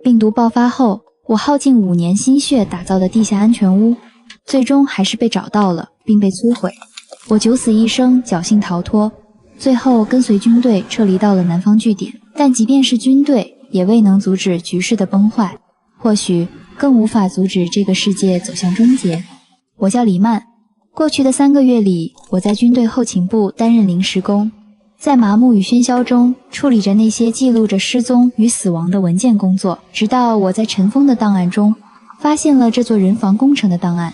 病毒爆发后，我耗尽5年心血打造的地下安全屋，最终还是被找到了，并被摧毁。我九死一生，侥幸逃脱，最后跟随军队撤离到了南方据点。但即便是军队，也未能阻止局势的崩坏，或许更无法阻止这个世界走向终结。我叫李曼，过去的3个月里，我在军队后勤部担任临时工，在麻木与喧嚣中处理着那些记录着失踪与死亡的文件工作，直到我在尘封的档案中发现了这座人防工程的档案。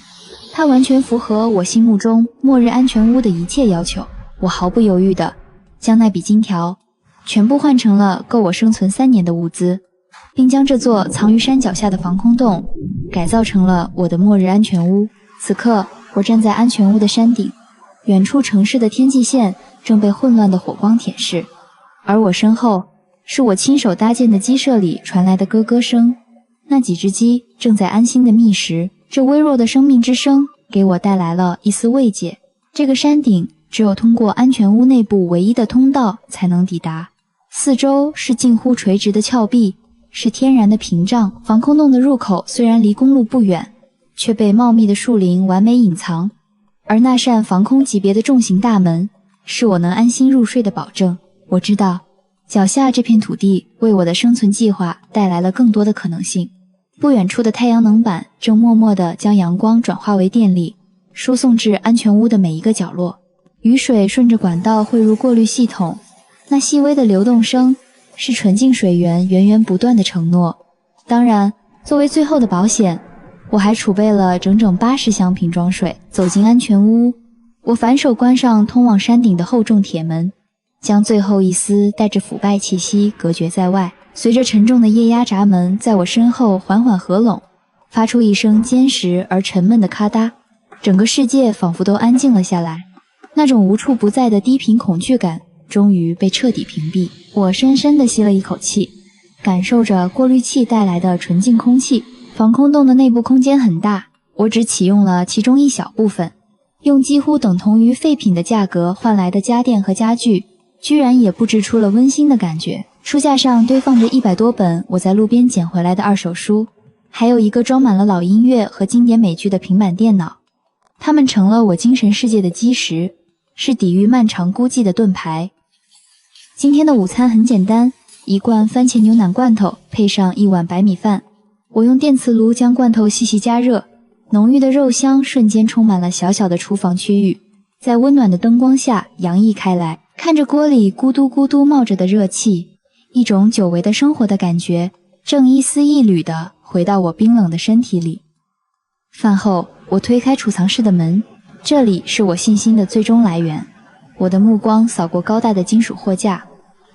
它完全符合我心目中末日安全屋的一切要求。我毫不犹豫地将那笔金条全部换成了够我生存3年的物资，并将这座藏于山脚下的防空洞改造成了我的末日安全屋。此刻，我站在安全屋的山顶，远处城市的天际线正被混乱的火光舔舐，而我身后是我亲手搭建的鸡舍里传来的咯咯声。那几只鸡正在安心的觅食，这微弱的生命之声给我带来了一丝慰藉。这个山顶只有通过安全屋内部唯一的通道才能抵达，四周是近乎垂直的峭壁，是天然的屏障。防空洞的入口虽然离公路不远，却被茂密的树林完美隐藏，而那扇防空级别的重型大门是我能安心入睡的保证。我知道脚下这片土地为我的生存计划带来了更多的可能性。不远处的太阳能板正默默地将阳光转化为电力，输送至安全屋的每一个角落。雨水顺着管道汇入过滤系统，那细微的流动声是纯净水源源源不断的承诺。当然，作为最后的保险，我还储备了整整80箱瓶装水。走进安全屋，我反手关上通往山顶的厚重铁门，将最后一丝带着腐败气息隔绝在外。随着沉重的液压闸门在我身后缓缓合拢，发出一声坚实而沉闷的咔嗒，整个世界仿佛都安静了下来。那种无处不在的低频恐惧感终于被彻底屏蔽。我深深地吸了一口气，感受着过滤器带来的纯净空气。防空洞的内部空间很大，我只启用了其中一小部分，用几乎等同于废品的价格换来的家电和家具，居然也布置出了温馨的感觉。书架上堆放着100多本我在路边捡回来的2手书，还有一个装满了老音乐和经典美剧的平板电脑。它们成了我精神世界的基石，是抵御漫长孤寂的盾牌。今天的午餐很简单，1罐番茄牛奶罐头配上1碗白米饭。我用电磁炉将罐头细细加热，浓郁的肉香瞬间充满了小小的厨房区域，在温暖的灯光下洋溢开来。看着锅里咕嘟咕嘟冒着的热气，一种久违的生活的感觉正一丝一缕地回到我冰冷的身体里。饭后，我推开储藏室的门，这里是我信心的最终来源。我的目光扫过高大的金属货架，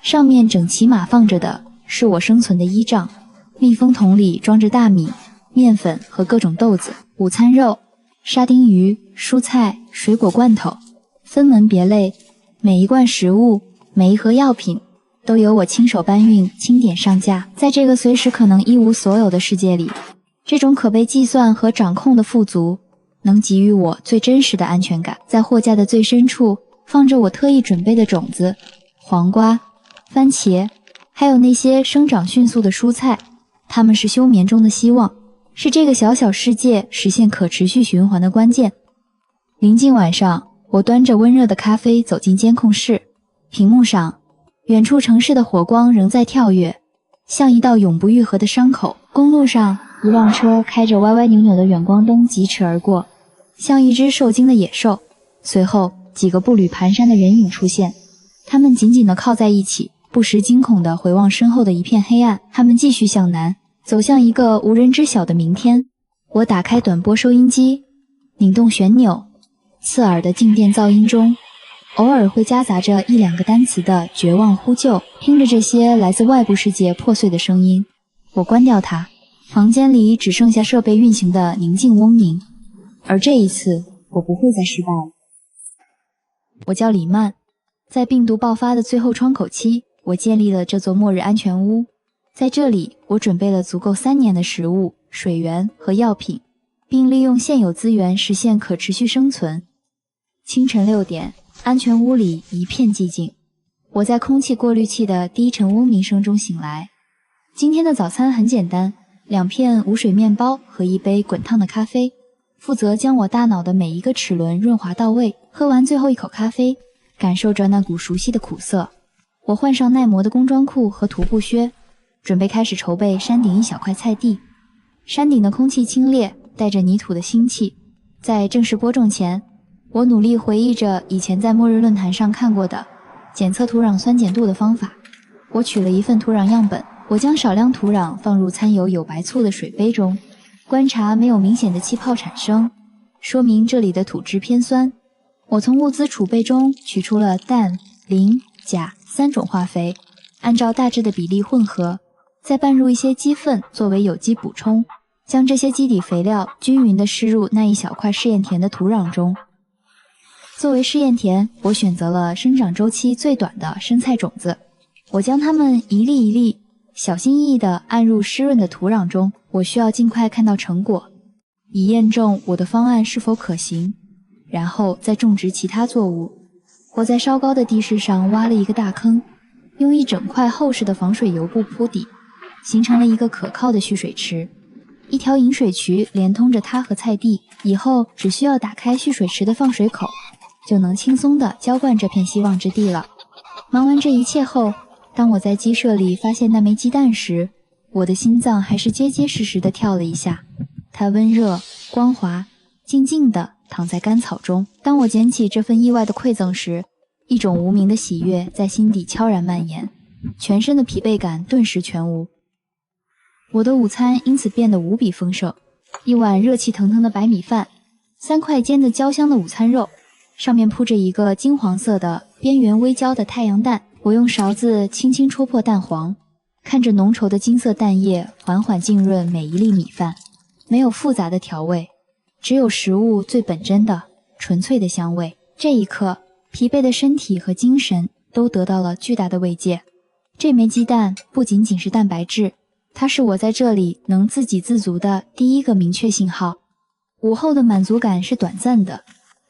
上面整齐码放着的是我生存的依仗。密封桶里装着大米、面粉和各种豆子，午餐肉、沙丁鱼、蔬菜、水果罐头，分门别类，每一罐食物，每一盒药品都由我亲手搬运、清点上架。在这个随时可能一无所有的世界里，这种可被计算和掌控的富足能给予我最真实的安全感。在货架的最深处放着我特意准备的种子，黄瓜、番茄，还有那些生长迅速的蔬菜，它们是休眠中的希望，是这个小小世界实现可持续循环的关键。临近晚上，我端着温热的咖啡走进监控室，屏幕上远处城市的火光仍在跳跃，像一道永不愈合的伤口。公路上，一辆车开着歪歪扭扭的远光灯疾驰而过，像一只受惊的野兽。随后，几个步履蹒跚的人影出现，他们紧紧地靠在一起，不时惊恐地回望身后的一片黑暗。他们继续向南，走向一个无人知晓的明天。我打开短波收音机，拧动旋钮，刺耳的静电噪音中，偶尔会夹杂着1、2个单词的绝望呼救。听着这些来自外部世界破碎的声音，我关掉它，房间里只剩下设备运行的宁静嗡鸣。而这一次，我不会再失败了。我叫李曼，在病毒爆发的最后窗口期，我建立了这座末日安全屋。在这里，我准备了足够3年的食物、水源和药品，并利用现有资源实现可持续生存。清晨6点，安全屋里一片寂静。我在空气过滤器的低沉嗡鸣声中醒来，今天的早餐很简单，2片无水面包和1杯滚烫的咖啡，负责将我大脑的每一个齿轮润滑到位。喝完最后一口咖啡，感受着那股熟悉的苦涩，我换上耐磨的工装裤和徒步靴，准备开始筹备山顶一小块菜地。山顶的空气清冽，带着泥土的腥气。在正式播种前，我努力回忆着以前在末日论坛上看过的检测土壤酸碱度的方法。我取了一份土壤样本，我将少量土壤放入掺有有白醋的水杯中，观察没有明显的气泡产生，说明这里的土质偏酸。我从物资储备中取出了氮、磷、钾3种化肥，按照大致的比例混合，再拌入一些鸡粪作为有机补充，将这些基底肥料均匀地施入那一小块试验田的土壤中。作为试验田，我选择了生长周期最短的生菜种子，我将它们一粒一粒小心翼翼地按入湿润的土壤中。我需要尽快看到成果，以验证我的方案是否可行，然后再种植其他作物。我在稍高的地势上挖了一个大坑，用一整块厚实的防水油布铺底，形成了一个可靠的蓄水池。一条引水渠连通着它和菜地，以后只需要打开蓄水池的放水口，就能轻松地浇灌这片希望之地了。忙完这一切后，当我在鸡舍里发现那枚鸡蛋时，我的心脏还是结结实实地跳了一下。它温热、光滑，静静地躺在干草中。当我捡起这份意外的馈赠时，一种无名的喜悦在心底悄然蔓延，全身的疲惫感顿时全无。我的午餐因此变得无比丰盛，一碗热气腾腾的白米饭，3块煎的焦香的午餐肉，上面铺着一个金黄色的边缘微焦的太阳蛋。我用勺子轻轻戳破蛋黄，看着浓稠的金色蛋液缓缓浸润每一粒米饭，没有复杂的调味，只有食物最本真的纯粹的香味。这一刻，疲惫的身体和精神都得到了巨大的慰藉。这枚鸡蛋不仅仅是蛋白质，它是我在这里能自给自足的第一个明确信号。午后的满足感是短暂的，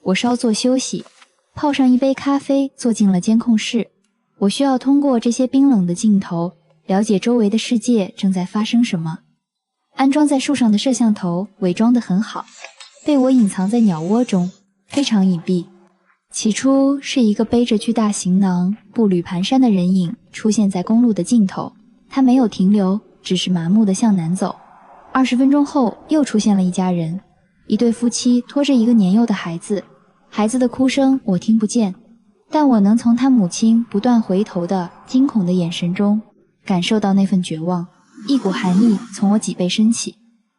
我稍作休息，泡上一杯咖啡，坐进了监控室。我需要通过这些冰冷的镜头，了解周围的世界正在发生什么。安装在树上的摄像头伪装得很好，被我隐藏在鸟窝中，非常隐蔽。起初是一个背着巨大行囊、步履蹒跚的人影出现在公路的尽头，他没有停留，只是麻木地向南走。20分钟后，又出现了一家人，一对夫妻拖着一个年幼的孩子，孩子的哭声我听不见，但我能从他母亲不断回头的惊恐的眼神中感受到那份绝望。一股寒意从我脊背升起。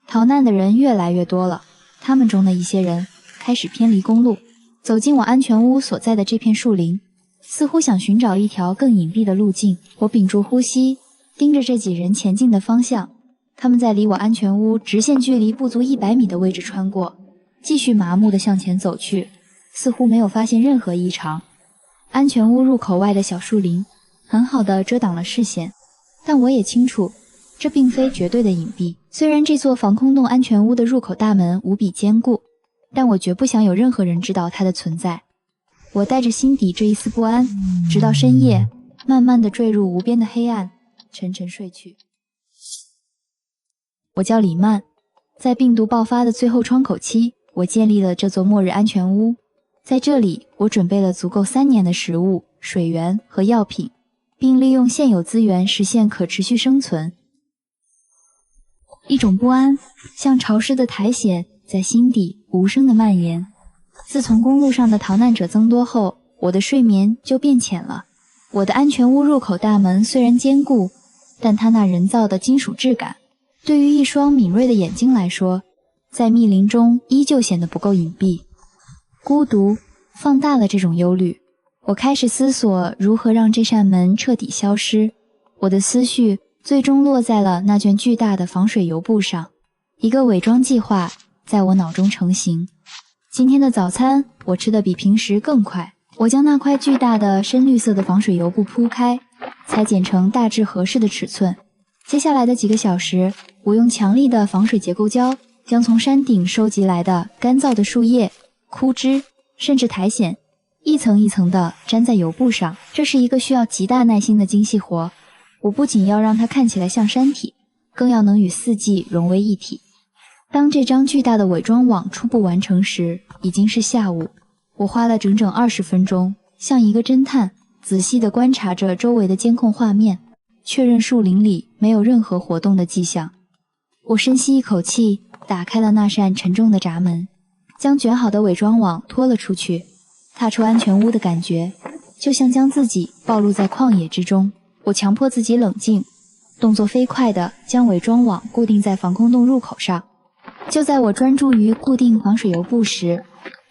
逃难的人越来越多了，他们中的一些人开始偏离公路，走进我安全屋所在的这片树林，似乎想寻找一条更隐蔽的路径。我屏住呼吸，盯着这几人前进的方向。他们在离我安全屋直线距离不足100米的位置穿过，继续麻木地向前走去，似乎没有发现任何异常。安全屋入口外的小树林很好地遮挡了视线，但我也清楚，这并非绝对的隐蔽。虽然这座防空洞安全屋的入口大门无比坚固，但我绝不想有任何人知道它的存在。我带着心底这一丝不安，直到深夜，慢慢地坠入无边的黑暗，沉沉睡去。我叫李曼，在病毒爆发的最后窗口期，我建立了这座末日安全屋。在这里，我准备了足够3年的食物、水源和药品，并利用现有资源实现可持续生存。一种不安，像潮湿的苔藓，在心底无声地蔓延。自从公路上的逃难者增多后，我的睡眠就变浅了。我的安全屋入口大门虽然坚固，但它那人造的金属质感，对于一双敏锐的眼睛来说，在密林中依旧显得不够隐蔽。孤独放大了这种忧虑，我开始思索如何让这扇门彻底消失。我的思绪最终落在了那卷巨大的防水油布上，一个伪装计划在我脑中成型。今天的早餐我吃得比平时更快，我将那块巨大的深绿色的防水油布铺开，裁剪成大致合适的尺寸。接下来的几个小时，我用强力的防水结构胶将从山顶收集来的干燥的树叶、枯枝甚至苔藓一层一层地粘在油布上。这是一个需要极大耐心的精细活，我不仅要让它看起来像山体，更要能与四季融为一体。当这张巨大的伪装网初步完成时，已经是下午。我花了整整20分钟，像一个侦探，仔细地观察着周围的监控画面，确认树林里没有任何活动的迹象。我深吸一口气，打开了那扇沉重的闸门，将卷好的伪装网拖了出去。踏出安全屋的感觉，就像将自己暴露在旷野之中。我强迫自己冷静，动作飞快地将伪装网固定在防空洞入口上。就在我专注于固定防水油布时，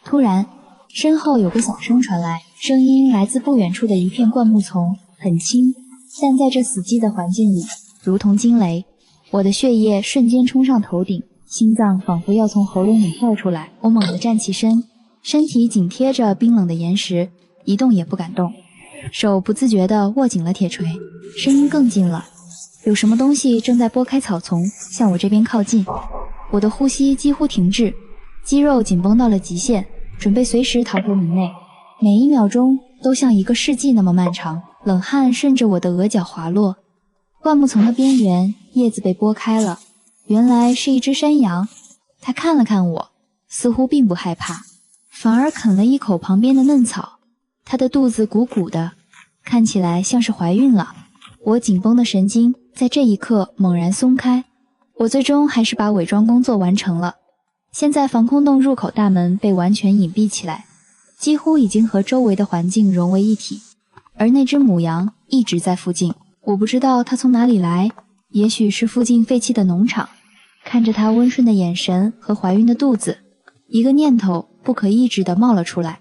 突然身后有个响声传来，声音来自不远处的一片灌木丛，很轻，但在这死寂的环境里，如同惊雷。我的血液瞬间冲上头顶，心脏仿佛要从喉咙里跳出来。我猛地站起身，身体紧贴着冰冷的岩石，一动也不敢动，手不自觉地握紧了铁锤。声音更近了，有什么东西正在拨开草丛，向我这边靠近。我的呼吸几乎停滞，肌肉紧绷到了极限，准备随时逃脱迷内。每一秒钟都像一个世纪那么漫长，冷汗顺着我的额角滑落。灌木丛的边缘，叶子被拨开了，原来是一只山羊。它看了看我，似乎并不害怕，反而啃了一口旁边的嫩草。它的肚子鼓鼓的，看起来像是怀孕了。我紧绷的神经在这一刻猛然松开，我最终还是把伪装工作完成了。现在防空洞入口大门被完全隐蔽起来，几乎已经和周围的环境融为一体，而那只母羊一直在附近。我不知道它从哪里来，也许是附近废弃的农场。看着它温顺的眼神和怀孕的肚子，一个念头不可抑制地冒了出来。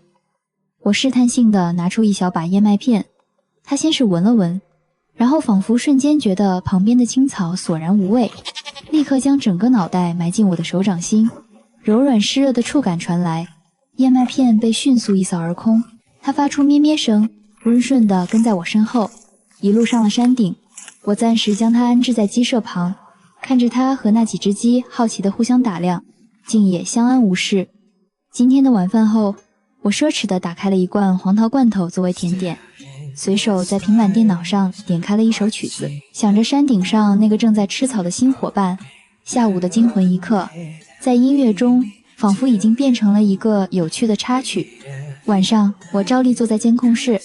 我试探性地拿出一小把燕麦片，它先是闻了闻，然后仿佛瞬间觉得旁边的青草索然无味，立刻将整个脑袋埋进我的手掌心。柔软湿热的触感传来，燕麦片被迅速一扫而空。它发出咩咩声，温顺地跟在我身后，一路上了山顶。我暂时将它安置在鸡舍旁，看着它和那几只鸡好奇地互相打量，竟也相安无事。今天的晚饭后，我奢侈地打开了一罐黄桃罐头作为甜点，随手在平板电脑上点开了一首曲子，想着山顶上那个正在吃草的新伙伴。下午的惊魂一刻，在音乐中仿佛已经变成了一个有趣的插曲。晚上，我照例坐在监控室，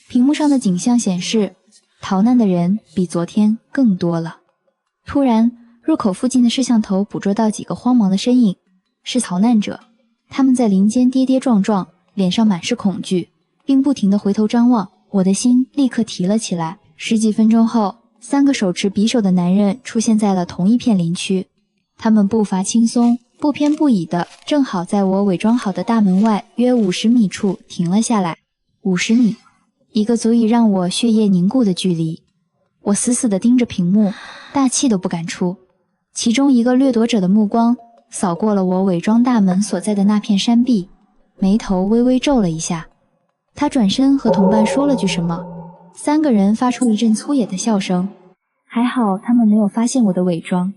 屏幕上的景象显示，逃难的人比昨天更多了。突然，入口附近的摄像头捕捉到几个慌忙的身影，是逃难者。他们在林间跌跌撞撞，脸上满是恐惧，并不停地回头张望。我的心立刻提了起来。十几分钟后，3个手持匕首的男人出现在了同一片林区。他们步伐轻松，不偏不倚的，正好在我伪装好的大门外约50米处停了下来。50米，一个足以让我血液凝固的距离。我死死地盯着屏幕，大气都不敢出。其中一个掠夺者的目光扫过了我伪装大门所在的那片山壁，眉头微微皱了一下。他转身和同伴说了句什么，3个人发出一阵粗野的笑声。还好他们没有发现我的伪装，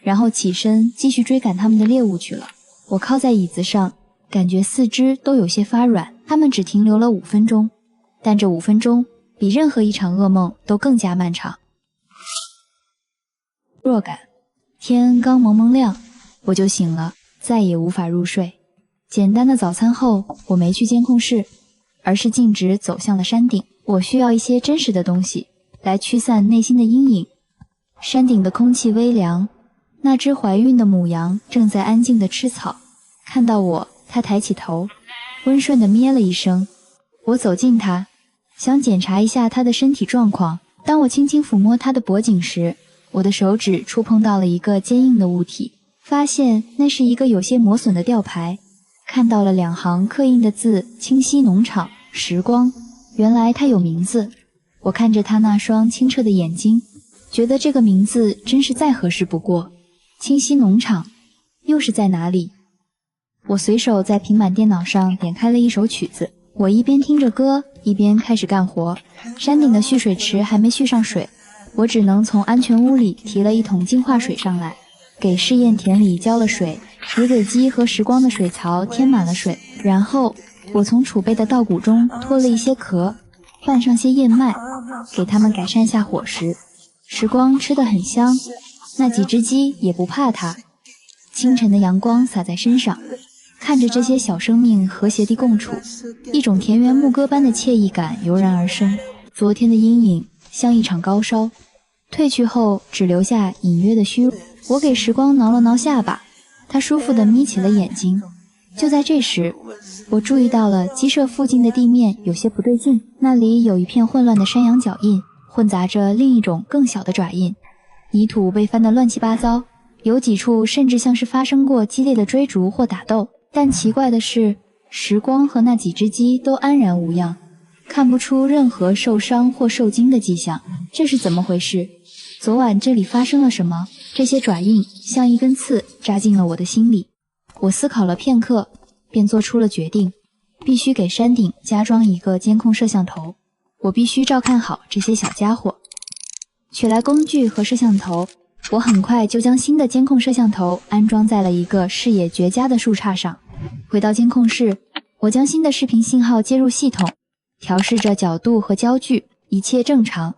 然后起身继续追赶他们的猎物去了。我靠在椅子上，感觉四肢都有些发软。他们只停留了5分钟，但这5分钟比任何一场噩梦都更加漫长。若感，天刚蒙蒙亮，我就醒了，再也无法入睡。简单的早餐后，我没去监控室，而是径直走向了山顶。我需要一些真实的东西来驱散内心的阴影。山顶的空气微凉，那只怀孕的母羊正在安静地吃草。看到我，它抬起头，温顺地咩了一声。我走近它，想检查一下它的身体状况。当我轻轻抚摸它的脖颈时，我的手指触碰到了一个坚硬的物体，发现那是一个有些磨损的吊牌，看到了2行刻印的字：清溪农场，时光。原来它有名字。我看着它那双清澈的眼睛，觉得这个名字真是再合适不过。清溪农场又是在哪里？我随手在平板电脑上点开了一首曲子，我一边听着歌，一边开始干活。山顶的蓄水池还没蓄上水，我只能从安全屋里提了一桶净化水上来，给试验田里浇了水，也给鸡和时光的水槽添满了水。然后我从储备的稻谷中脱了一些壳，拌上些燕麦，给它们改善下伙食。时光吃得很香，那几只鸡也不怕它。清晨的阳光洒在身上，看着这些小生命和谐地共处，一种田园牧歌般的惬意感油然而生。昨天的阴影像一场高烧，褪去后只留下隐约的虚弱。我给时光挠了挠下巴，他舒服地眯起了眼睛。就在这时，我注意到了鸡舍附近的地面有些不对劲，那里有一片混乱的山羊脚印，混杂着另一种更小的爪印，泥土被翻得乱七八糟，有几处甚至像是发生过激烈的追逐或打斗。但奇怪的是，时光和那几只鸡都安然无恙，看不出任何受伤或受惊的迹象。这是怎么回事？昨晚这里发生了什么？这些爪印像一根刺扎进了我的心里。我思考了片刻，便做出了决定，必须给山顶加装一个监控摄像头。我必须照看好这些小家伙。取来工具和摄像头，我很快就将新的监控摄像头安装在了一个视野绝佳的树杈上。回到监控室，我将新的视频信号接入系统，调试着角度和焦距，一切正常。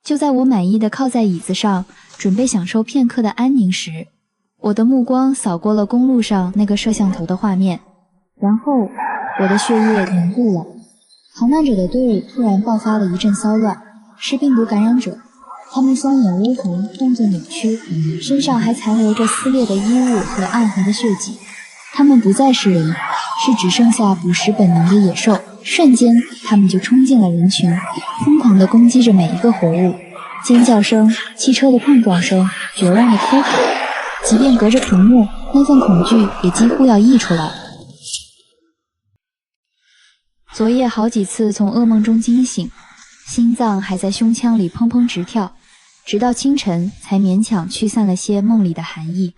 就在我满意的靠在椅子上，准备享受片刻的安宁时，我的目光扫过了公路上那个摄像头的画面，然后我的血液凝固了。逃难者的队伍突然爆发了一阵骚乱，是病毒感染者。他们双眼乌红，动作扭曲，身上还残留着撕裂的衣物和暗红的血迹。他们不再是人，是只剩下捕食本能的野兽。瞬间，他们就冲进了人群，疯狂地攻击着每一个活物。尖叫声、汽车的碰撞声、绝望的哭喊，即便隔着屏幕，那份恐惧也几乎要溢出来。昨夜好几次从噩梦中惊醒，心脏还在胸腔里砰砰直跳，直到清晨才勉强驱散了些梦里的寒意。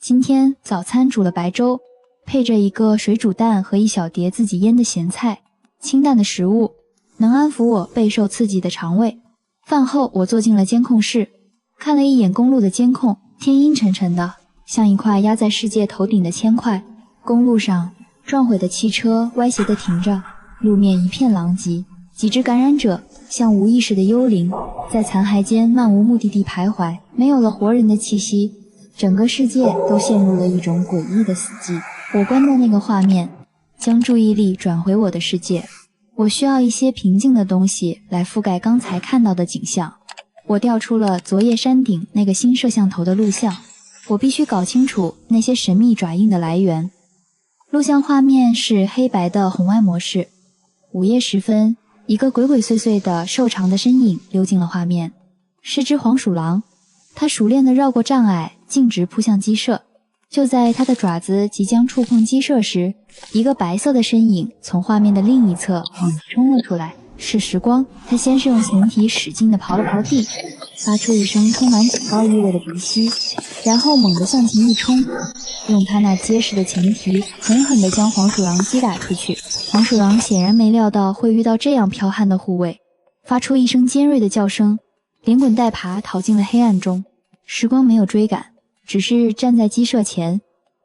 今天早餐煮了白粥，配着一个水煮蛋和一小碟自己腌的咸菜，清淡的食物能安抚我备受刺激的肠胃。饭后我坐进了监控室，看了一眼公路的监控，天阴沉沉的，像一块压在世界头顶的铅块。公路上撞毁的汽车歪斜地停着，路面一片狼藉，几只感染者像无意识的幽灵，在残骸间漫无目的地徘徊，没有了活人的气息，整个世界都陷入了一种诡异的死寂。我关掉那个画面，将注意力转回我的世界。我需要一些平静的东西来覆盖刚才看到的景象。我调出了昨夜山顶那个新摄像头的录像，我必须搞清楚那些神秘爪印的来源。录像画面是黑白的红外模式。午夜时分，一个鬼鬼祟祟的瘦长的身影溜进了画面，是只黄鼠狼。它熟练地绕过障碍，径直扑向鸡舍。就在它的爪子即将触碰鸡舍时，一个白色的身影从画面的另一侧冲了出来，是时光。他先是用前蹄使劲地刨了刨地，发出一声充满警告意味的鼻息，然后猛地向前一冲，用他那结实的前蹄狠狠地将黄鼠狼击打出去。黄鼠狼显然没料到会遇到这样剽悍的护卫，发出一声尖锐的叫声，连滚带爬逃进了黑暗中。时光没有追赶，只是站在鸡舍前，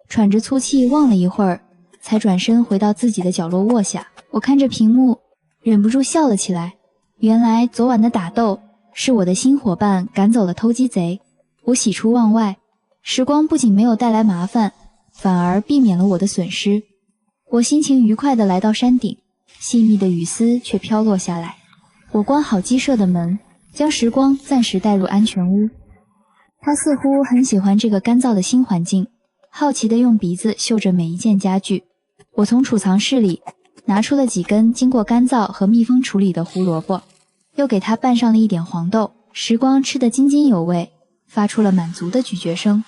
喘着粗气望了一会儿，才转身回到自己的角落卧下。我看着屏幕，忍不住笑了起来。原来昨晚的打斗是我的新伙伴赶走了偷鸡贼，我喜出望外。时光不仅没有带来麻烦，反而避免了我的损失。我心情愉快地来到山顶，细密的雨丝却飘落下来。我关好鸡舍的门，将时光暂时带入安全屋。他似乎很喜欢这个干燥的新环境，好奇地用鼻子嗅着每一件家具。我从储藏室里拿出了几根经过干燥和密封处理的胡萝卜，又给它拌上了一点黄豆。时光吃得津津有味，发出了满足的咀嚼声。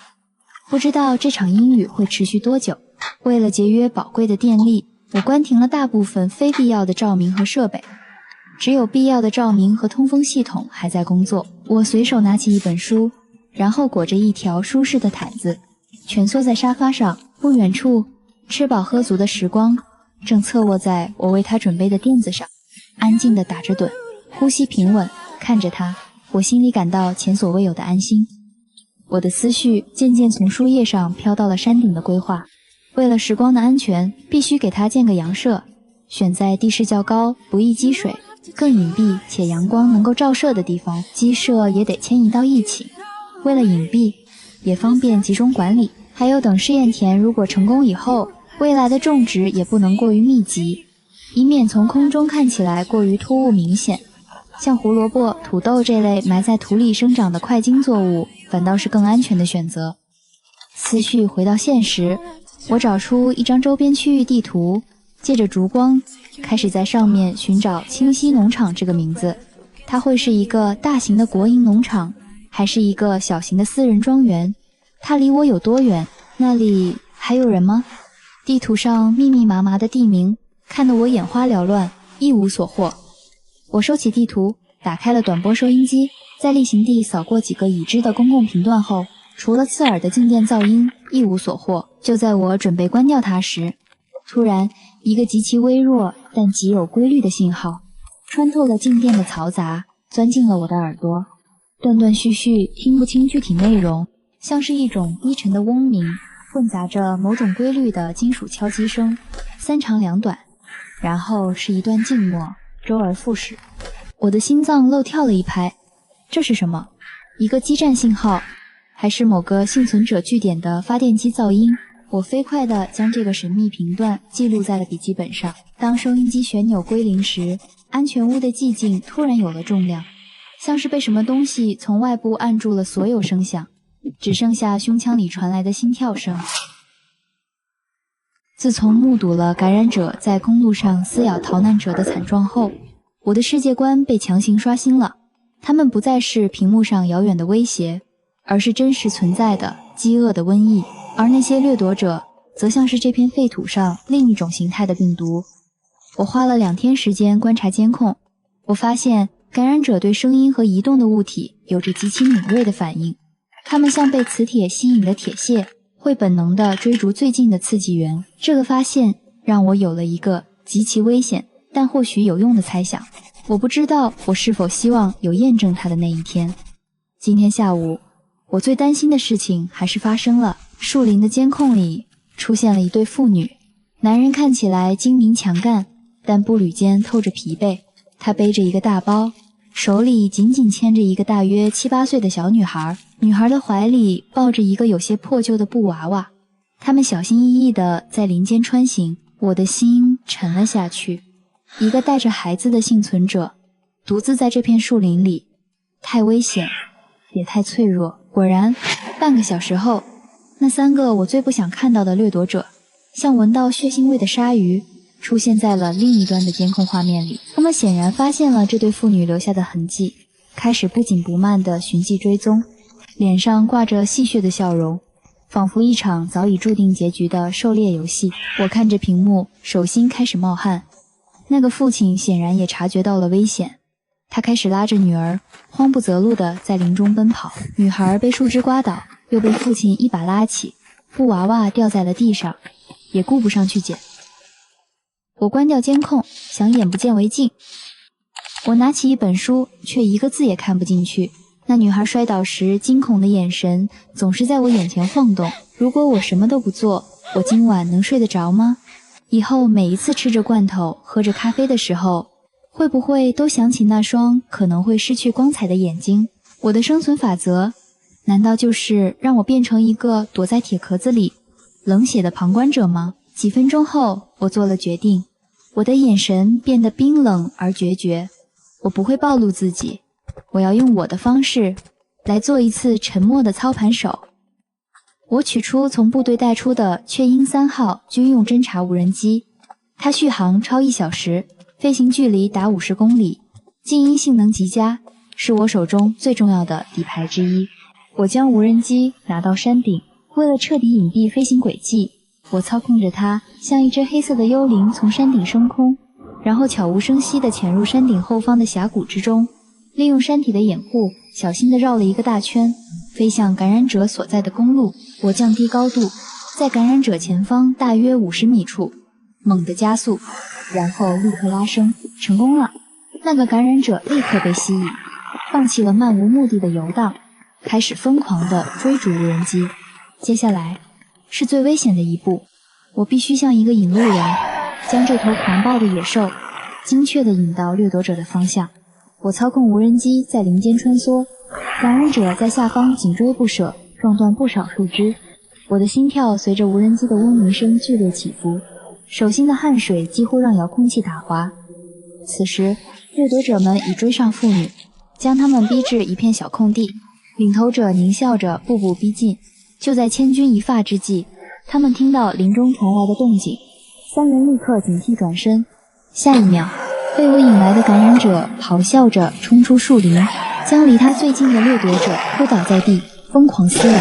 不知道这场阴雨会持续多久。为了节约宝贵的电力，我关停了大部分非必要的照明和设备，只有必要的照明和通风系统还在工作。我随手拿起一本书，然后裹着一条舒适的毯子，蜷缩在沙发上。不远处，吃饱喝足的时光正侧卧在我为他准备的垫子上，安静地打着盹，呼吸平稳。看着他，我心里感到前所未有的安心。我的思绪渐渐从书页上飘到了山顶的规划。为了时光的安全，必须给他建个阳舍，选在地势较高、不易积水、更隐蔽且阳光能够照射的地方，鸡舍也得迁移到一起。为了隐蔽，也方便集中管理，还有等试验田如果成功以后，未来的种植也不能过于密集，以免从空中看起来过于突兀明显。像胡萝卜、土豆这类埋在土里生长的块茎作物，反倒是更安全的选择。思绪回到现实，我找出一张周边区域地图，借着烛光，开始在上面寻找清溪农场这个名字。它会是一个大型的国营农场，还是一个小型的私人庄园？它离我有多远？那里还有人吗？地图上密密麻麻的地名，看得我眼花缭乱，一无所获。我收起地图，打开了短波收音机，在例行地扫过几个已知的公共频段后，除了刺耳的静电噪音，一无所获。就在我准备关掉它时，突然一个极其微弱但极有规律的信号穿透了静电的嘈杂，钻进了我的耳朵，断断续续，听不清具体内容，像是一种低沉的嗡鸣，混杂着某种规律的金属敲击声，三长两短，然后是一段静默，周而复始。我的心脏漏跳了一拍，这是什么？一个基站信号，还是某个幸存者据点的发电机噪音？我飞快地将这个神秘频段记录在了笔记本上。当收音机旋钮归零时，安全屋的寂静突然有了重量，像是被什么东西从外部按住了所有声响，只剩下胸腔里传来的心跳声。自从目睹了感染者在公路上撕咬逃难者的惨状后，我的世界观被强行刷新了。他们不再是屏幕上遥远的威胁，而是真实存在的饥饿的瘟疫，而那些掠夺者则像是这片废土上另一种形态的病毒。我花了2天时间观察监控，我发现感染者对声音和移动的物体有着极其敏锐的反应，他们像被磁铁吸引的铁屑，会本能地追逐最近的刺激源。这个发现让我有了一个极其危险但或许有用的猜想，我不知道我是否希望有验证它的那一天。今天下午，我最担心的事情还是发生了。树林的监控里出现了一对父女，男人看起来精明强干，但步履间透着疲惫。他背着一个大包，手里紧紧牵着一个大约7、8岁的小女孩，女孩的怀里抱着一个有些破旧的布娃娃。他们小心翼翼地在林间穿行，我的心沉了下去。一个带着孩子的幸存者，独自在这片树林里，太危险，也太脆弱。果然，半个小时后，那3个我最不想看到的掠夺者，像闻到血腥味的鲨鱼，出现在了另一端的监控画面里。他们显然发现了这对父女留下的痕迹，开始不紧不慢地循迹追踪，脸上挂着戏谑的笑容，仿佛一场早已注定结局的狩猎游戏。我看着屏幕，手心开始冒汗。那个父亲显然也察觉到了危险，他开始拉着女儿，慌不择路地在林中奔跑。女孩被树枝刮倒，又被父亲一把拉起，布娃娃掉在了地上，也顾不上去捡。我关掉监控，想眼不见为净。我拿起一本书，却一个字也看不进去。那女孩摔倒时惊恐的眼神总是在我眼前晃动。如果我什么都不做，我今晚能睡得着吗？以后每一次吃着罐头喝着咖啡的时候，会不会都想起那双可能会失去光彩的眼睛？我的生存法则难道就是让我变成一个躲在铁壳子里冷血的旁观者吗？几分钟后，我做了决定。我的眼神变得冰冷而决绝，我不会暴露自己，我要用我的方式来做一次沉默的操盘手。我取出从部队带出的雀鹰3号军用侦察无人机，它续航超1小时，飞行距离达50公里，静音性能极佳，是我手中最重要的底牌之一。我将无人机拿到山顶，为了彻底隐蔽飞行轨迹，我操控着它像一只黑色的幽灵从山顶升空，然后悄无声息地潜入山顶后方的峡谷之中，利用山体的掩护，小心地绕了一个大圈，飞向感染者所在的公路。我降低高度，在感染者前方大约50米处猛地加速，然后立刻拉升，成功了。那个感染者立刻被吸引，放弃了漫无目的的游荡，开始疯狂地追逐无人机。接下来是最危险的一步，我必须像一个引路人，将这头狂暴的野兽精确地引到掠夺者的方向。我操控无人机在林间穿梭，感染者在下方紧追不舍，撞断不少树枝。我的心跳随着无人机的嗡鸣声剧烈起伏，手心的汗水几乎让遥控器打滑。此时，掠夺者们已追上妇女，将他们逼至一片小空地。领头者狞笑着步步逼近。就在千钧一发之际，他们听到林中传来的动静，三人立刻警惕转身。下一秒，被我引来的感染者咆哮着冲出树林，将离他最近的掠夺者扑倒在地，疯狂撕咬。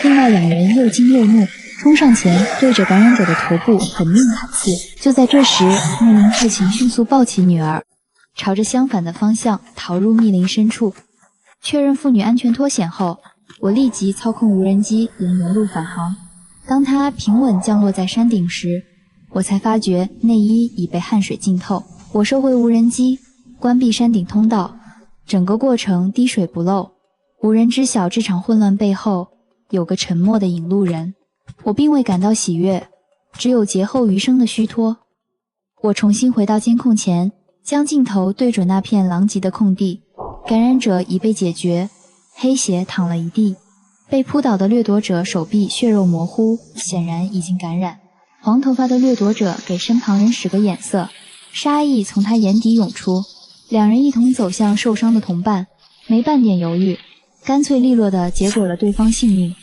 另外两人又惊又怒，冲上前对着感染者的头部狠命砍刺。就在这时，那名父亲迅速抱起女儿，朝着相反的方向逃入密林深处。确认妇女安全脱险后，我立即操控无人机沿原路返航。当它平稳降落在山顶时，我才发觉内衣已被汗水浸透。我收回无人机，关闭山顶通道，整个过程滴水不漏。无人知晓这场混乱背后有个沉默的引路人。我并未感到喜悦，只有劫后余生的虚脱。我重新回到监控前，将镜头对准那片狼藉的空地。感染者已被解决，黑血淌了一地。被扑倒的掠夺者手臂血肉模糊，显然已经感染。黄头发的掠夺者给身旁人使个眼色，杀意从他眼底涌出。两人一同走向受伤的同伴，没半点犹豫，干脆利落地结果了对方性命。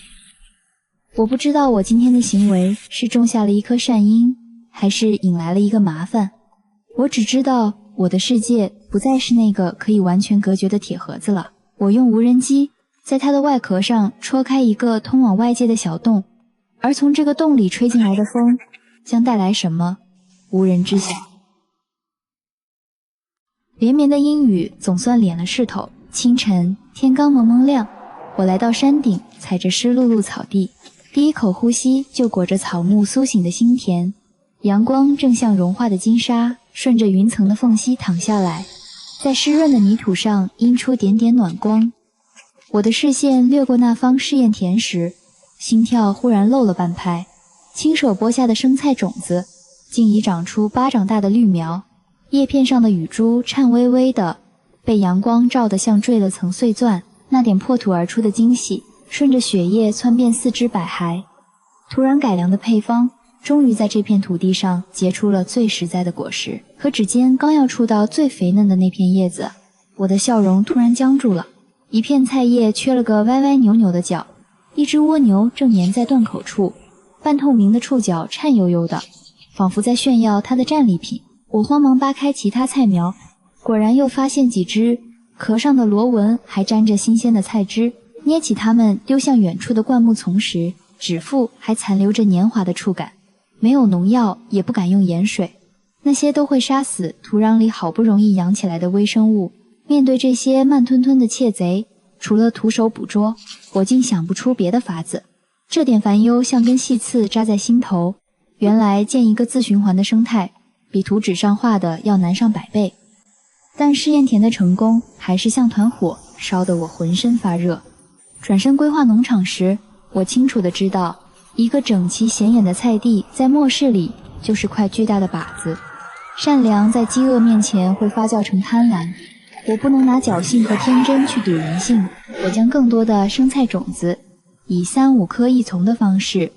我不知道我今天的行为是种下了一颗善因，还是引来了一个麻烦。我只知道我的世界不再是那个可以完全隔绝的铁盒子了。我用无人机在它的外壳上戳开一个通往外界的小洞，而从这个洞里吹进来的风将带来什么，无人知晓。连绵的阴雨总算敛了势头。清晨，天刚蒙蒙亮，我来到山顶，踩着湿漉漉草地，第一口呼吸就裹着草木苏醒的心田。阳光正像融化的金沙，顺着云层的缝隙淌下来，在湿润的泥土上映出点点暖光。我的视线掠过那方试验田时，心跳忽然漏了半拍。亲手播下的生菜种子竟已长出巴掌大的绿苗，叶片上的雨珠颤巍巍的，被阳光照得像坠了层碎钻。那点破土而出的惊喜顺着血液窜遍四肢百骸。土壤改良的配方终于在这片土地上结出了最实在的果实。可指尖刚要触到最肥嫩的那片叶子，我的笑容突然僵住了。一片菜叶缺了个歪歪扭扭的角，一只蜗牛正粘在断口处，半透明的触角颤悠悠的，仿佛在炫耀它的战利品。我慌忙扒开其他菜苗，果然又发现几只壳上的螺纹还沾着新鲜的菜汁。捏起它们丢向远处的灌木丛时，指腹还残留着黏滑的触感。没有农药，也不敢用盐水，那些都会杀死土壤里好不容易养起来的微生物。面对这些慢吞吞的窃贼，除了徒手捕捉，我竟想不出别的法子。这点烦忧像根细刺扎在心头。原来建一个自循环的生态，比图纸上画的要难上100倍。但试验田的成功还是像团火，烧得我浑身发热。转身规划农场时，我清楚地知道，一个整齐显眼的菜地在末世里就是块巨大的靶子。善良在饥饿面前会发酵成贪婪，我不能拿侥幸和天真去赌人性。我将更多的生菜种子以3、5颗一丛的方式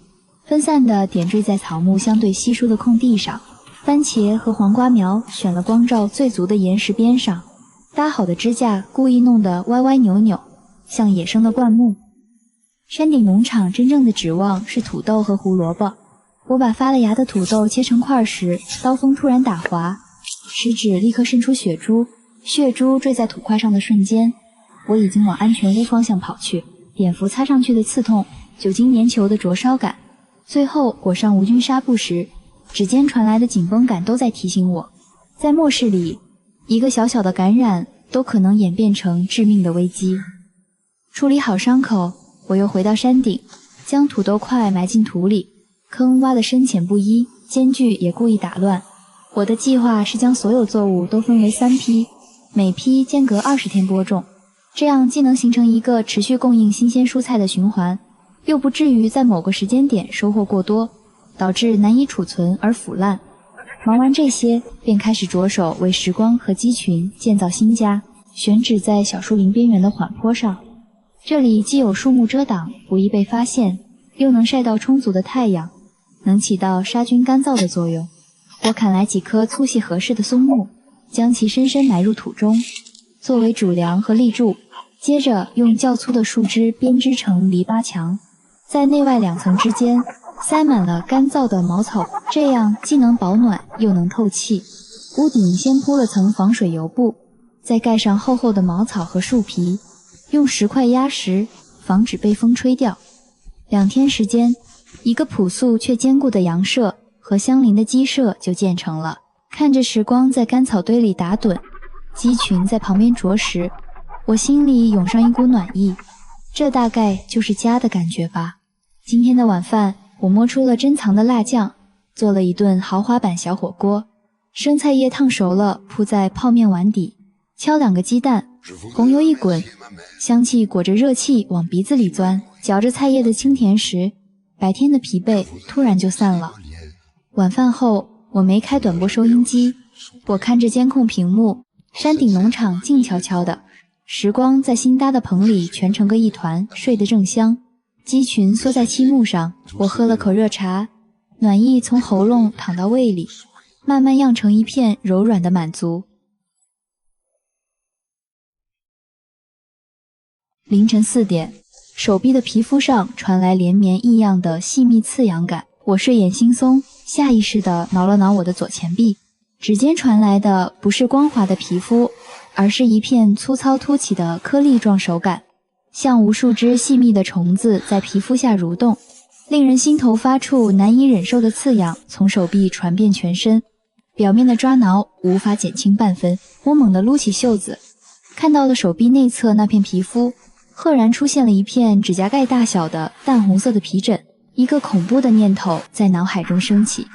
分散地点缀在草木相对稀疏的空地上。番茄和黄瓜苗选了光照最足的岩石边上，搭好的支架故意弄得歪歪扭扭，像野生的灌木。山顶农场真正的指望是土豆和胡萝卜。我把发了芽的土豆切成块时，刀锋突然打滑，食指立刻渗出血珠，血珠坠在土块上的瞬间，我已经往安全屋方向跑去。碘伏擦上去的刺痛，酒精粘球的灼烧感，最后裹上无菌纱布时，指尖传来的紧绷感都在提醒我，在末世里，一个小小的感染都可能演变成致命的危机。处理好伤口，我又回到山顶，将土豆块埋进土里，坑挖得深浅不一，间距也故意打乱。我的计划是将所有作物都分为3批，每批间隔20天播种，这样既能形成一个持续供应新鲜蔬菜的循环，又不至于在某个时间点收获过多，导致难以储存而腐烂。忙完这些，便开始着手为时光和鸡群建造新家，选址在小树林边缘的缓坡上。这里既有树木遮挡，不易被发现，又能晒到充足的太阳，能起到杀菌干燥的作用。我砍来几棵粗细合适的松木，将其深深埋入土中，作为主梁和立柱。接着用较粗的树枝编织成篱笆墙，在内外两层之间塞满了干燥的茅草，这样既能保暖又能透气。屋顶先铺了层防水油布，再盖上厚厚的茅草和树皮，用石块压实，防止被风吹掉。2天时间，一个朴素却坚固的羊舍和相邻的鸡舍就建成了。看着时光在干草堆里打盹，鸡群在旁边啄食，我心里涌上一股暖意，这大概就是家的感觉吧。今天的晚饭，我摸出了珍藏的辣酱，做了一顿豪华版小火锅。生菜叶烫熟了，铺在泡面碗底，敲2个鸡蛋，红油一滚，香气裹着热气往鼻子里钻。嚼着菜叶的清甜时，白天的疲惫突然就散了。晚饭后，我没开短波收音机，我看着监控屏幕，山顶农场静悄悄的，时光在新搭的棚里蜷成个一团，睡得正香。鸡群缩在漆木上，我喝了口热茶，暖意从喉咙淌到胃里，慢慢漾成一片柔软的满足。凌晨4点，手臂的皮肤上传来连绵异样的细密刺痒感，我睡眼惺忪，下意识地挠了挠我的左前臂，指尖传来的不是光滑的皮肤，而是一片粗糙凸起的颗粒状手感，像无数只细密的虫子在皮肤下蠕动，令人心头发怵难以忍受的刺痒从手臂传遍全身，表面的抓挠无法减轻半分。我猛地撸起袖子，看到了手臂内侧那片皮肤，赫然出现了一片指甲盖大小的淡红色的皮疹。一个恐怖的念头在脑海中升起，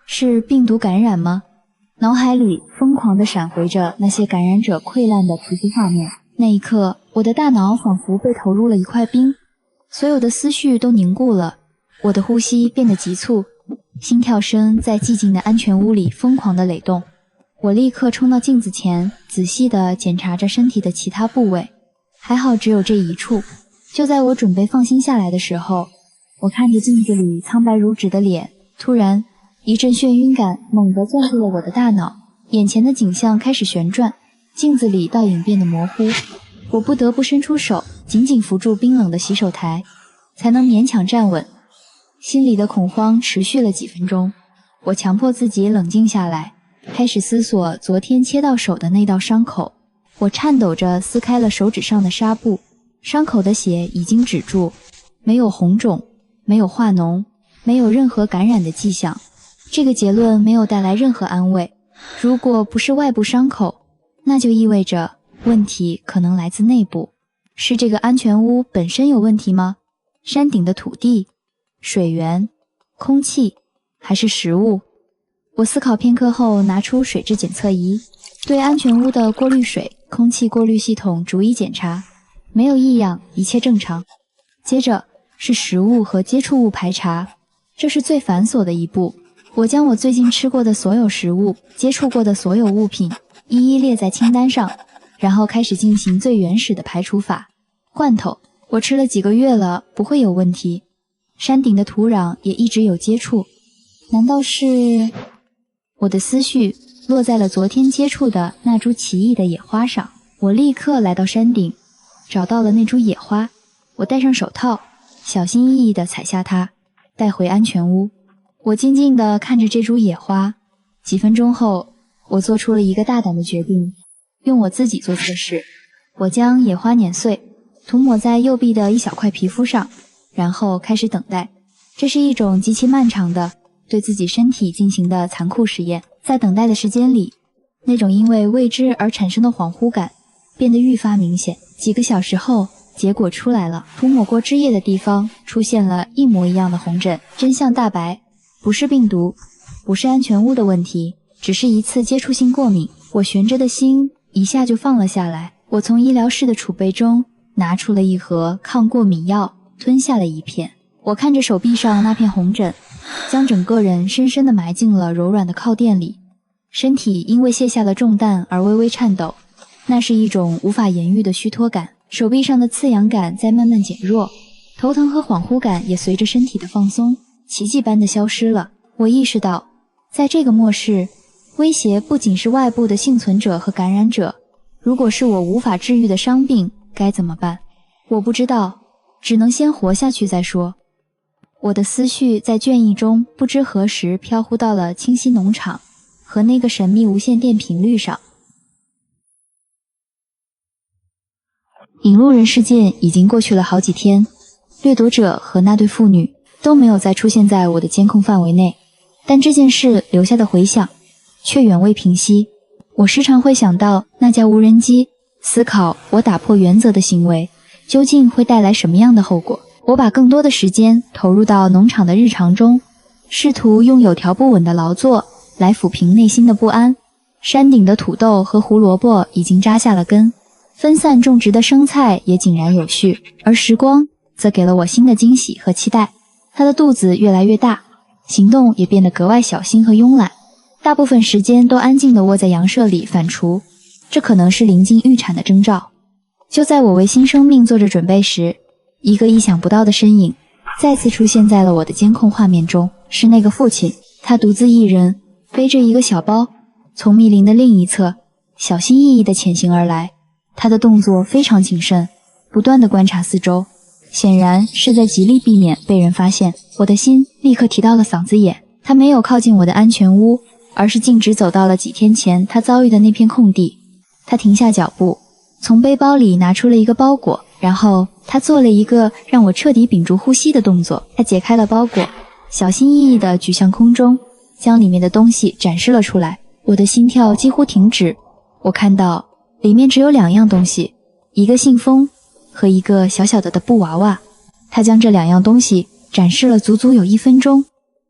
是病毒感染吗？脑海里疯狂地闪回着那些感染者溃烂的皮肤画面。那一刻，我的大脑仿佛被投入了一块冰，所有的思绪都凝固了，我的呼吸变得急促，心跳声在寂静的安全屋里疯狂地垒动。我立刻冲到镜子前，仔细地检查着身体的其他部位，还好只有这一处。就在我准备放心下来的时候，我看着镜子里苍白如纸的脸，突然一阵眩晕感猛地攥住了我的大脑，眼前的景象开始旋转，镜子里倒影变得模糊，我不得不伸出手紧紧扶住冰冷的洗手台，才能勉强站稳。心里的恐慌持续了几分钟，我强迫自己冷静下来，开始思索昨天切到手的那道伤口。我颤抖着撕开了手指上的纱布，伤口的血已经止住，没有红肿，没有化脓，没有任何感染的迹象。这个结论没有带来任何安慰。如果不是外部伤口，那就意味着问题可能来自内部。是这个安全屋本身有问题吗？山顶的土地、水源、空气，还是食物？我思考片刻后，拿出水质检测仪，对安全屋的过滤水、空气过滤系统逐一检查，没有异样，一切正常。接着是食物和接触物排查，这是最繁琐的一步。我将我最近吃过的所有食物、接触过的所有物品一一列在清单上，然后开始进行最原始的排除法。罐头，我吃了几个月了，不会有问题。山顶的土壤也一直有接触，难道是……我的思绪落在了昨天接触的那株奇异的野花上。我立刻来到山顶，找到了那株野花，我戴上手套，小心翼翼地采下它，带回安全屋。我静静地看着这株野花，几分钟后，我做出了一个大胆的决定，用我自己做测试。我将野花碾碎，涂抹在右臂的一小块皮肤上，然后开始等待。这是一种极其漫长的对自己身体进行的残酷实验。在等待的时间里，那种因为未知而产生的恍惚感变得愈发明显。几个小时后，结果出来了，涂抹过汁液的地方出现了一模一样的红疹。真相大白，不是病毒，不是安全屋的问题，只是一次接触性过敏。我悬着的心一下就放了下来。我从医疗室的储备中拿出了一盒抗过敏药，吞下了一片。我看着手臂上那片红疹，将整个人深深地埋进了柔软的靠垫里，身体因为卸下了重担而微微颤抖，那是一种无法言喻的虚脱感。手臂上的刺痒感在慢慢减弱，头疼和恍惚感也随着身体的放松，奇迹般的消失了。我意识到，在这个末世，威胁不仅是外部的幸存者和感染者，如果是我无法治愈的伤病，该怎么办？我不知道，只能先活下去再说。我的思绪在倦意中不知何时飘忽到了清溪农场和那个神秘无线电频率上。引路人事件已经过去了好几天，掠夺者和那对父女都没有再出现在我的监控范围内，但这件事留下的回响却远未平息。我时常会想到那架无人机，思考我打破原则的行为究竟会带来什么样的后果。我把更多的时间投入到农场的日常中，试图用有条不紊的劳作来抚平内心的不安。山顶的土豆和胡萝卜已经扎下了根，分散种植的生菜也井然有序，而时光则给了我新的惊喜和期待。他的肚子越来越大，行动也变得格外小心和慵懒，大部分时间都安静地窝在羊舍里反刍，这可能是临近预产的征兆。就在我为新生命做着准备时，一个意想不到的身影再次出现在了我的监控画面中，是那个父亲。他独自一人背着一个小包，从密林的另一侧小心翼翼地前行而来。他的动作非常谨慎，不断地观察四周，显然是在极力避免被人发现。我的心立刻提到了嗓子眼。他没有靠近我的安全屋，而是径直走到了几天前他遭遇的那片空地。他停下脚步，从背包里拿出了一个包裹，然后他做了一个让我彻底屏住呼吸的动作。他解开了包裹，小心翼翼地举向空中，将里面的东西展示了出来。我的心跳几乎停止，我看到里面只有2样东西，一个信封和一个小小的布娃娃。他将这2样东西展示了足足有1分钟，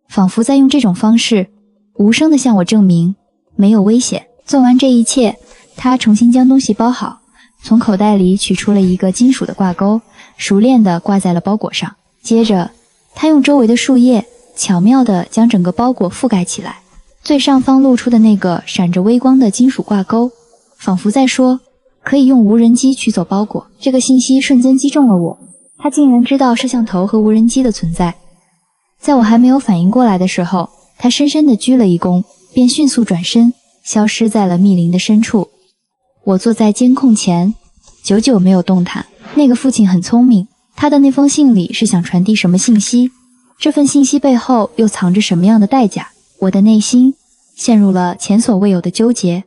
仿佛在用这种方式无声地向我证明没有危险。做完这一切，他重新将东西包好，从口袋里取出了一个金属的挂钩，熟练地挂在了包裹上。接着他用周围的树叶巧妙地将整个包裹覆盖起来，最上方露出的那个闪着微光的金属挂钩仿佛在说可以用无人机取走包裹。这个信息瞬间击中了我，他竟然知道摄像头和无人机的存在。在我还没有反应过来的时候，他深深地鞠了一躬，便迅速转身消失在了密林的深处。我坐在监控前，久久没有动弹。那个父亲很聪明，他的那封信里是想传递什么信息？这份信息背后又藏着什么样的代价？我的内心陷入了前所未有的纠结。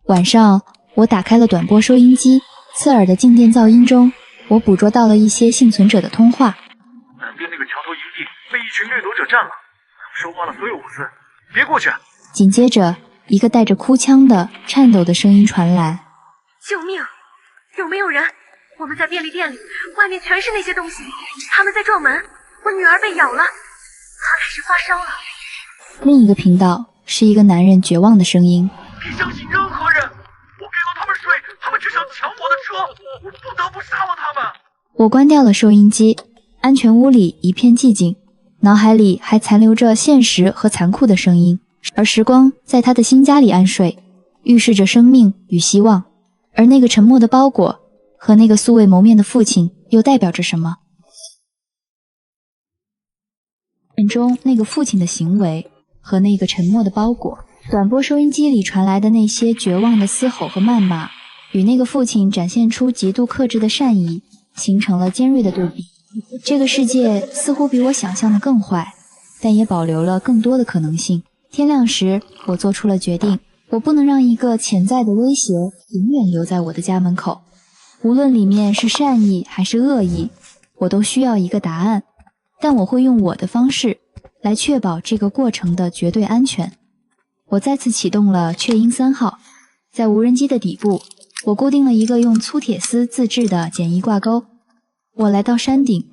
晚上，我打开了短波收音机，刺耳的静电噪音中，我捕捉到了一些幸存者的通话。南边那个桥头营地被一群掠夺者占了，收刮了所有物资，别过去。紧接着，一个带着哭腔的颤抖的声音传来：救命！有没有人？我们在便利店里，外面全是那些东西，他们在撞门，我女儿被咬了，她开始发烧了。另一个频道是一个男人绝望的声音：别相信任何人，我给了他们水，他们只想抢我的车，我不得不杀了他们。我关掉了收音机，安全屋里一片寂静，脑海里还残留着现实和残酷的声音，而时光在他的新家里安睡，预示着生命与希望。而那个沉默的包裹和那个素未谋面的父亲又代表着什么？中那个父亲的行为和那个沉默的包裹，短波收音机里传来的那些绝望的嘶吼和谩骂，与那个父亲展现出极度克制的善意，形成了尖锐的对比。这个世界似乎比我想象的更坏，但也保留了更多的可能性。天亮时，我做出了决定，我不能让一个潜在的威胁永远留在我的家门口。无论里面是善意还是恶意，我都需要一个答案。但我会用我的方式来确保这个过程的绝对安全。我再次启动了雀鹰3号，在无人机的底部，我固定了一个用粗铁丝自制的简易挂钩。我来到山顶，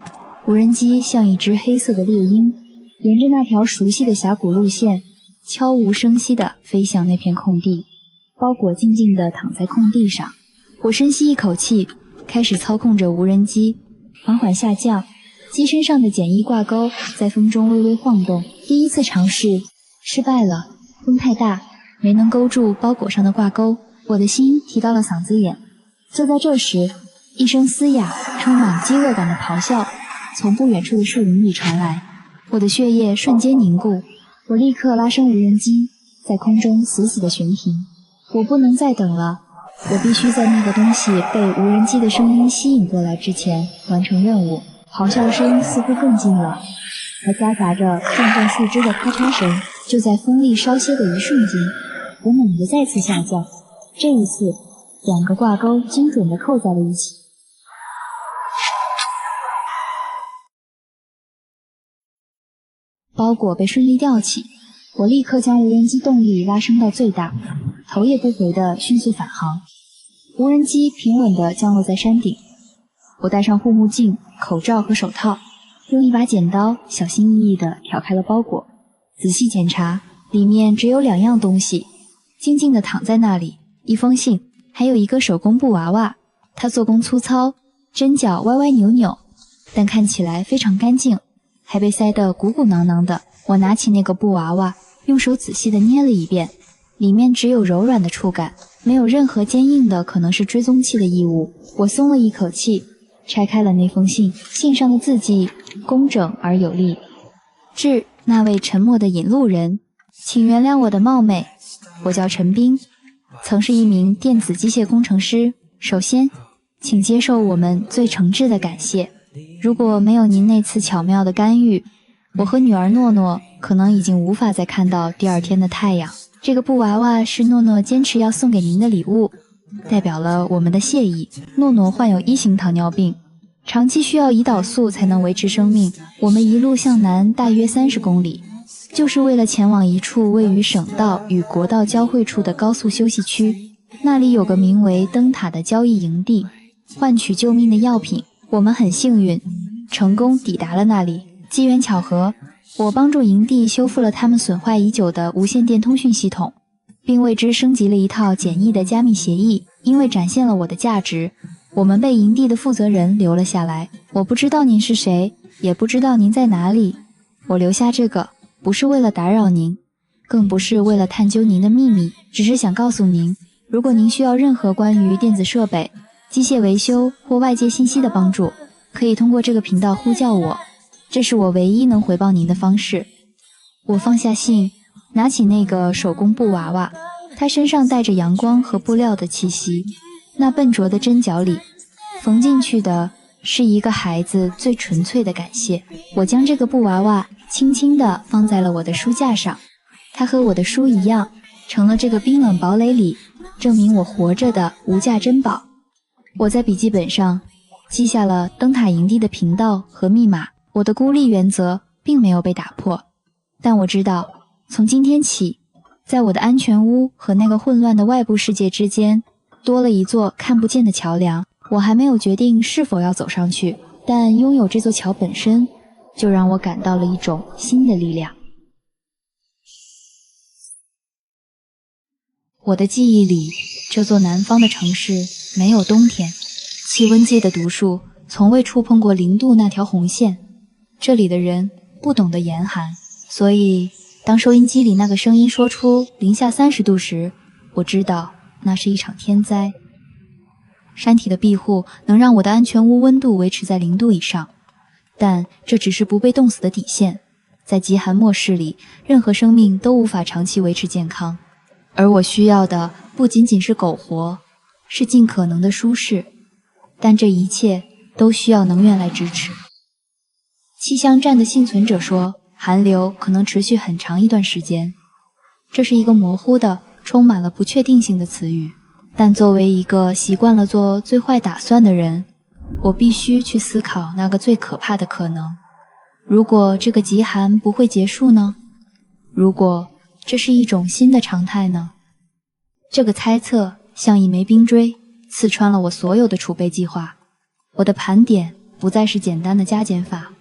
无人机像一只黑色的猎鹰，沿着那条熟悉的峡谷路线，悄无声息地飞向那片空地。包裹静静地躺在空地上，我深吸一口气，开始操控着无人机缓缓下降，机身上的简易挂钩在风中微微晃动。第一次尝试失败了，风太大，没能勾住包裹上的挂钩，我的心提到了嗓子眼。就在这时，一声嘶哑、充满饥饿感的咆哮从不远处的树林里传来，我的血液瞬间凝固，我立刻拉升无人机，在空中死死地悬停。我不能再等了，我必须在那个东西被无人机的声音吸引过来之前完成任务。咆哮声似乎更近了，还夹杂着撞断树枝的咔嚓声。就在风力稍歇的一瞬间，我猛地再次下降，这一次两个挂钩精准地扣在了一起。包裹被顺利吊起，我立刻将无人机动力拉升到最大，头也不回地迅速返航。无人机平稳地降落在山顶，我戴上护目镜、口罩和手套，用一把剪刀小心翼翼地挑开了包裹，仔细检查，里面只有2样东西，静静地躺在那里，一封信，还有一个手工布娃娃。它做工粗糙，针脚歪歪扭扭，但看起来非常干净，还被塞得鼓鼓囊囊的。我拿起那个布娃娃，用手仔细地捏了一遍，里面只有柔软的触感，没有任何坚硬的可能是追踪器的异物。我松了一口气，拆开了那封信，信上的字迹工整而有力。致那位沉默的引路人，请原谅我的冒昧，我叫陈斌，曾是一名电子机械工程师。首先，请接受我们最诚挚的感谢。如果没有您那次巧妙的干预，我和女儿诺诺可能已经无法再看到第二天的太阳。这个布娃娃是诺诺坚持要送给您的礼物，代表了我们的谢意。诺诺患有1型糖尿病，长期需要胰岛素才能维持生命。我们一路向南大约30公里，就是为了前往一处位于省道与国道交汇处的高速休息区。那里有个名为灯塔的交易营地，换取救命的药品。我们很幸运，成功抵达了那里。机缘巧合，我帮助营地修复了他们损坏已久的无线电通讯系统，并为之升级了一套简易的加密协议。因为展现了我的价值，我们被营地的负责人留了下来。我不知道您是谁，也不知道您在哪里。我留下这个，不是为了打扰您，更不是为了探究您的秘密，只是想告诉您，如果您需要任何关于电子设备、机械维修或外界信息的帮助，可以通过这个频道呼叫我，这是我唯一能回报您的方式。我放下信，拿起那个手工布娃娃，它身上带着阳光和布料的气息，那笨拙的针脚里缝进去的是一个孩子最纯粹的感谢。我将这个布娃娃轻轻地放在了我的书架上，它和我的书一样，成了这个冰冷堡垒里证明我活着的无价珍宝。我在笔记本上记下了灯塔营地的频道和密码。我的孤立原则并没有被打破，但我知道，从今天起，在我的安全屋和那个混乱的外部世界之间，多了一座看不见的桥梁。我还没有决定是否要走上去，但拥有这座桥本身，就让我感到了一种新的力量。我的记忆里，这座南方的城市没有冬天，气温计的读数从未触碰过0度那条红线。这里的人不懂得严寒，所以当收音机里那个声音说出-30度时，我知道那是一场天灾。山体的庇护能让我的安全屋温度维持在0度以上，但这只是不被冻死的底线。在极寒末世里，任何生命都无法长期维持健康，而我需要的不仅仅是苟活，是尽可能的舒适，但这一切都需要能源来支持。气象站的幸存者说，寒流可能持续很长一段时间，这是一个模糊的、充满了不确定性的词语。但作为一个习惯了做最坏打算的人，我必须去思考那个最可怕的可能。如果这个极寒不会结束呢？如果这是一种新的常态呢？这个猜测像一枚冰锥，刺穿了我所有的储备计划。我的盘点不再是简单的加减法。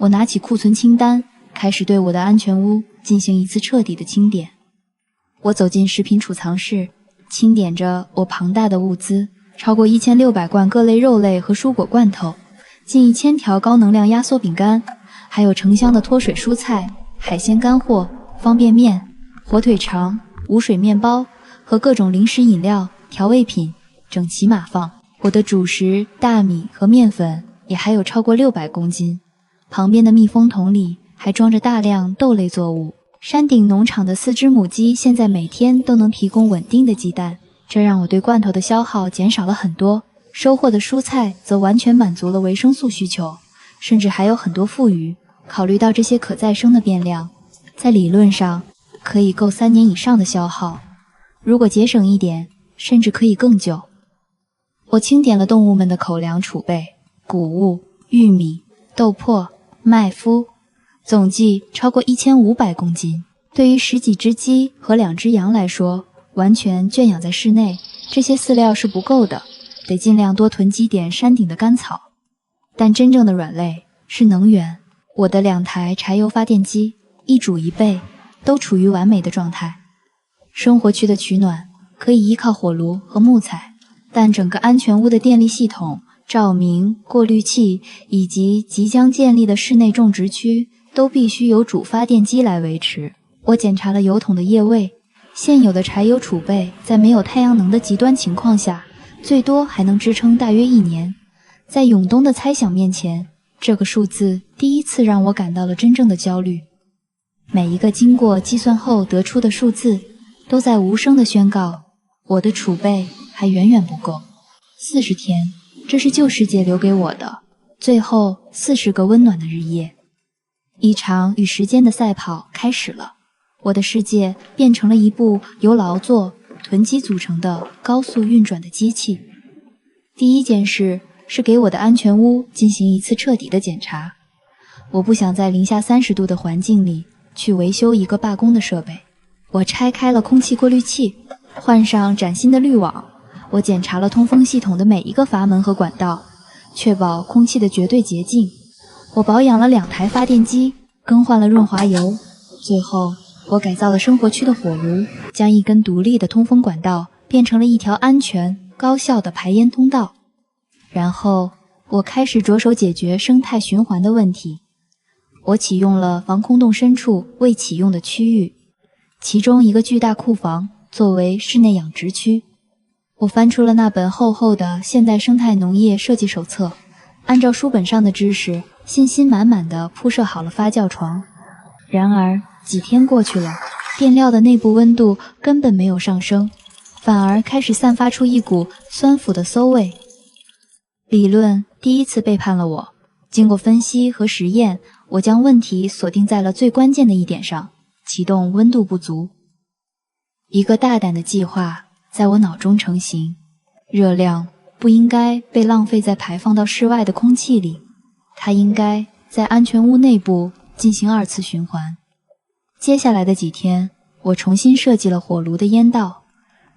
我拿起库存清单，开始对我的安全屋进行一次彻底的清点。我走进食品储藏室，清点着我庞大的物资，超过1600罐各类肉类和蔬果罐头，近1000条高能量压缩饼干，还有成箱的脱水蔬菜、海鲜干货、方便面、火腿肠、无水面包和各种零食饮料、调味品整齐码放。我的主食大米和面粉也还有超过600公斤，旁边的密封桶里还装着大量豆类作物。山顶农场的4只母鸡现在每天都能提供稳定的鸡蛋，这让我对罐头的消耗减少了很多。收获的蔬菜则完全满足了维生素需求，甚至还有很多富余。考虑到这些可再生的变量，在理论上可以够3年以上的消耗，如果节省一点，甚至可以更久。我清点了动物们的口粮储备，谷物、玉米、豆粕、麦麸，总计超过1500公斤。对于10几只鸡和2只羊来说，完全圈养在室内，这些饲料是不够的，得尽量多囤积点山顶的干草。但真正的软肋是能源。我的2台柴油发电机，一主一备，都处于完美的状态。生活区的取暖可以依靠火炉和木材，但整个安全屋的电力系统、照明、过滤器以及即将建立的室内种植区都必须由主发电机来维持。我检查了油桶的液位，现有的柴油储备在没有太阳能的极端情况下，最多还能支撑大约1年。在永冬的猜想面前，这个数字第一次让我感到了真正的焦虑。每一个经过计算后得出的数字，都在无声地宣告，我的储备还远远不够。40天，这是旧世界留给我的最后40个温暖的日夜。一场与时间的赛跑开始了，我的世界变成了一部由劳作、囤积组成的高速运转的机器。第一件事是给我的安全屋进行一次彻底的检查。我不想在零下30度的环境里去维修一个罢工的设备。我拆开了空气过滤器，换上崭新的滤网。我检查了通风系统的每一个阀门和管道，确保空气的绝对洁净。我保养了2台发电机，更换了润滑油。最后，我改造了生活区的火炉，将一根独立的通风管道变成了一条安全、高效的排烟通道。然后，我开始着手解决生态循环的问题。我启用了防空洞深处未启用的区域，其中一个巨大库房作为室内养殖区。我翻出了那本厚厚的现代生态农业设计手册，按照书本上的知识，信心满满地铺设好了发酵床。然而几天过去了，垫料的内部温度根本没有上升，反而开始散发出一股酸腐的馊味。理论第一次背叛了我。经过分析和实验，我将问题锁定在了最关键的一点上，启动温度不足。一个大胆的计划在我脑中成型，热量不应该被浪费在排放到室外的空气里，它应该在安全屋内部进行2次循环。接下来的几天，我重新设计了火炉的烟道，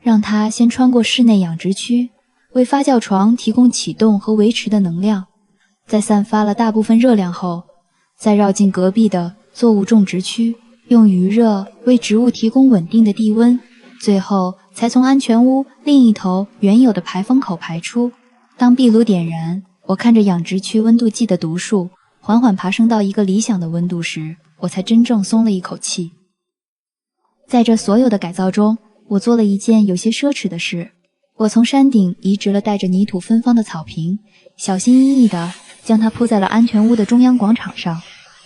让它先穿过室内养殖区，为发酵床提供启动和维持的能量。在散发了大部分热量后，再绕进隔壁的作物种植区，用余热为植物提供稳定的地温，最后才从安全屋另一头原有的排风口排出。当壁炉点燃，我看着养殖区温度计的读数缓缓爬升到一个理想的温度时，我才真正松了一口气。在这所有的改造中，我做了一件有些奢侈的事。我从山顶移植了带着泥土芬芳的草坪，小心翼翼地将它铺在了安全屋的中央广场上。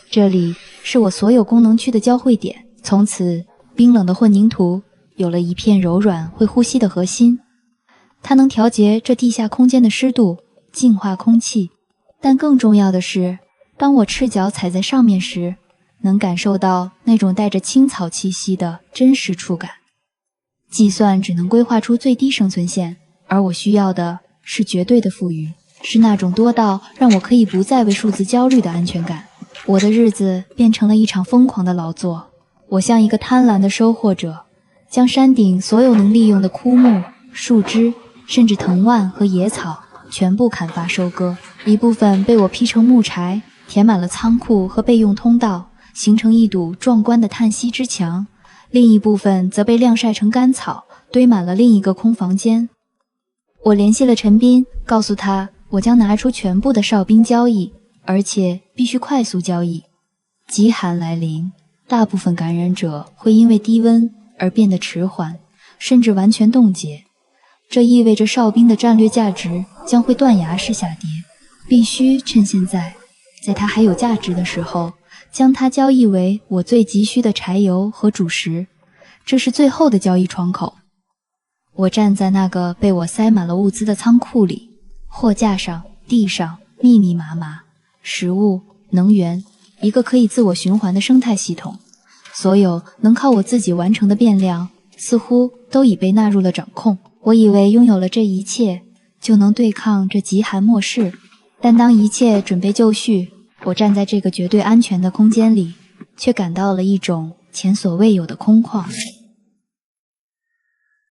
这里是我所有功能区的交汇点，从此冰冷的混凝土有了一片柔软会呼吸的核心，它能调节这地下空间的湿度，净化空气。但更重要的是，当我赤脚踩在上面时，能感受到那种带着青草气息的真实触感。计算只能规划出最低生存线，而我需要的是绝对的富裕，是那种多到让我可以不再为数字焦虑的安全感。我的日子变成了一场疯狂的劳作，我像一个贪婪的收获者，将山顶所有能利用的枯木、树枝，甚至藤蔓和野草全部砍伐收割。一部分被我劈成木柴，填满了仓库和备用通道，形成一堵壮观的碳锡之墙。另一部分则被晾晒成干草，堆满了另一个空房间。我联系了陈斌，告诉他我将拿出全部的哨兵交易，而且必须快速交易。极寒来临，大部分感染者会因为低温而变得迟缓，甚至完全冻结。这意味着哨兵的战略价值将会断崖式下跌，必须趁现在，在它还有价值的时候，将它交易为我最急需的柴油和主食。这是最后的交易窗口。我站在那个被我塞满了物资的仓库里，货架上、地上密密麻麻，食物、能源，一个可以自我循环的生态系统。所有能靠我自己完成的变量，似乎都已被纳入了掌控。我以为拥有了这一切，就能对抗这极寒末世。但当一切准备就绪，我站在这个绝对安全的空间里，却感到了一种前所未有的空旷。